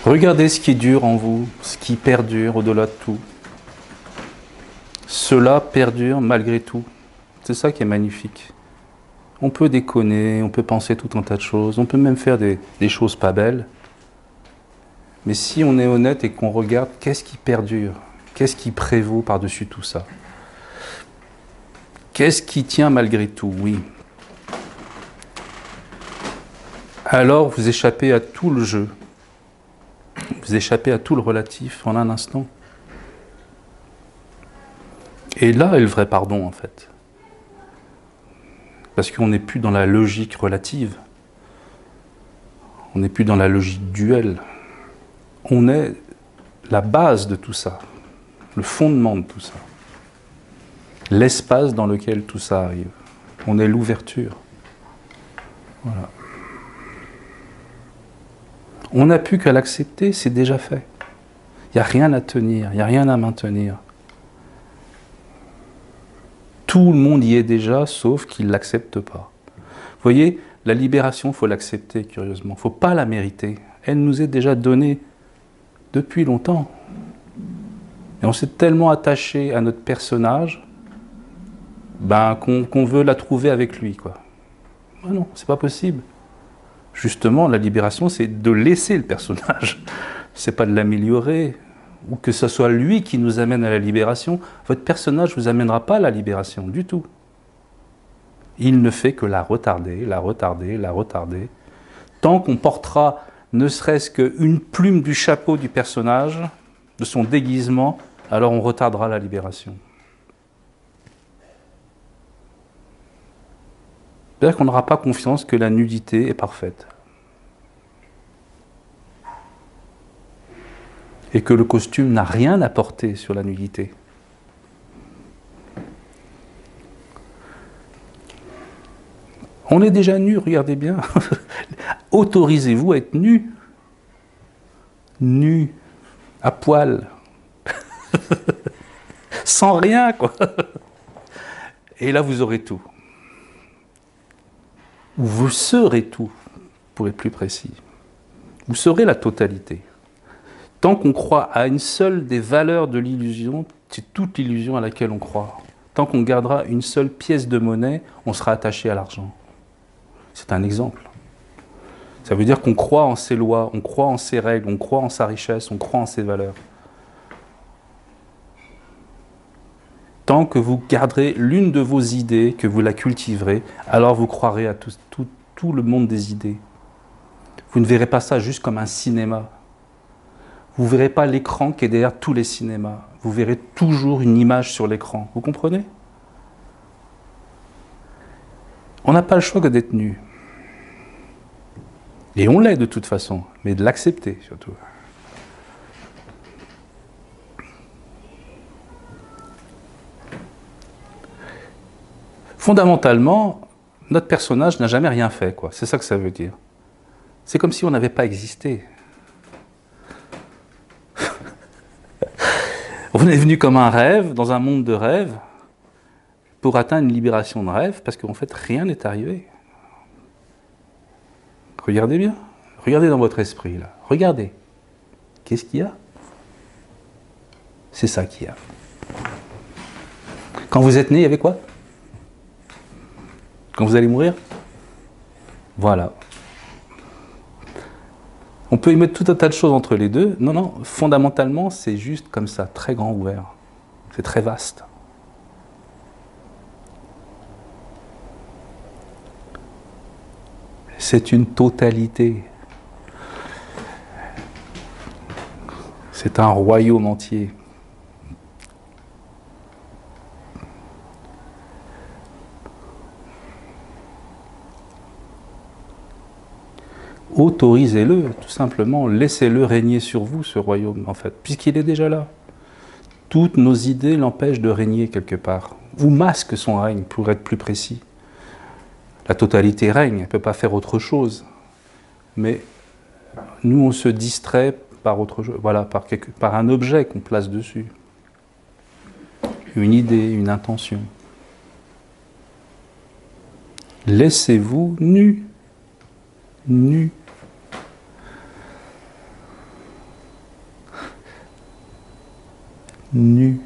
Regardez ce qui dure en vous, ce qui perdure au-delà de tout. Cela perdure malgré tout. C'est ça qui est magnifique. On peut déconner, on peut penser tout un tas de choses, on peut même faire des choses pas belles. Mais si on est honnête et qu'on regarde, qu'est-ce qui perdure? Qu'est-ce qui prévaut par-dessus tout ça? Qu'est-ce qui tient malgré tout? Oui. Alors vous échappez à tout le jeu. Vous échappez à tout le relatif en un instant. Et là est le vrai pardon, en fait. Parce qu'on n'est plus dans la logique relative. On n'est plus dans la logique duelle. On est la base de tout ça, le fondement de tout ça. L'espace dans lequel tout ça arrive. On est l'ouverture. Voilà. On n'a plus qu'à l'accepter, c'est déjà fait. Il n'y a rien à tenir, il n'y a rien à maintenir. Tout le monde y est déjà, sauf qu'il ne l'accepte pas. Vous voyez, la libération, il faut l'accepter, curieusement. Il ne faut pas la mériter. Elle nous est déjà donnée depuis longtemps. Et on s'est tellement attaché à notre personnage qu'on veut la trouver avec lui, quoi. Ben non, c'est pas possible. Justement, la libération, c'est de laisser le personnage. C'est pas de l'améliorer, ou que ce soit lui qui nous amène à la libération. Votre personnage ne vous amènera pas à la libération, du tout. Il ne fait que la retarder, la retarder, la retarder. Tant qu'on portera ne serait-ce qu'une plume du chapeau du personnage, de son déguisement, alors on retardera la libération. C'est-à-dire qu'on n'aura pas confiance que la nudité est parfaite. Et que le costume n'a rien à porter sur la nudité. On est déjà nu, regardez bien. Autorisez-vous à être nu. Nu, à poil. Sans rien, quoi. Et là, vous aurez tout. Ou vous serez tout, pour être plus précis. Vous serez la totalité. Tant qu'on croit à une seule des valeurs de l'illusion, c'est toute l'illusion à laquelle on croit. Tant qu'on gardera une seule pièce de monnaie, on sera attaché à l'argent. C'est un exemple. Ça veut dire qu'on croit en ses lois, on croit en ses règles, on croit en sa richesse, on croit en ses valeurs. Tant que vous garderez l'une de vos idées, que vous la cultiverez, alors vous croirez à tout le monde des idées. Vous ne verrez pas ça juste comme un cinéma. Vous ne verrez pas l'écran qui est derrière tous les cinémas. Vous verrez toujours une image sur l'écran. Vous comprenez? On n'a pas le choix que d'être nu. Et on l'est de toute façon, mais de l'accepter surtout. Fondamentalement, notre personnage n'a jamais rien fait, quoi. C'est ça que ça veut dire. C'est comme si on n'avait pas existé. On est venu comme un rêve, dans un monde de rêves, pour atteindre une libération de rêve, parce qu'en fait, rien n'est arrivé. Regardez bien. Regardez dans votre esprit, là. Regardez. Qu'est-ce qu'il y a? C'est ça qu'il y a. Quand vous êtes né, il y avait quoi? Quand vous allez mourir? Voilà. On peut y mettre tout un tas de choses entre les deux. Non, non, fondamentalement, c'est juste comme ça, très grand ouvert. C'est très vaste. C'est une totalité. C'est un royaume entier. Autorisez-le, tout simplement. Laissez-le régner sur vous, ce royaume, en fait, puisqu'il est déjà là. Toutes nos idées l'empêchent de régner quelque part, ou masquent son règne, pour être plus précis. La totalité règne, elle ne peut pas faire autre chose. Mais nous, on se distrait par autre chose, voilà, par un objet qu'on place dessus. Une idée, une intention. Laissez-vous nu. Nu. nu.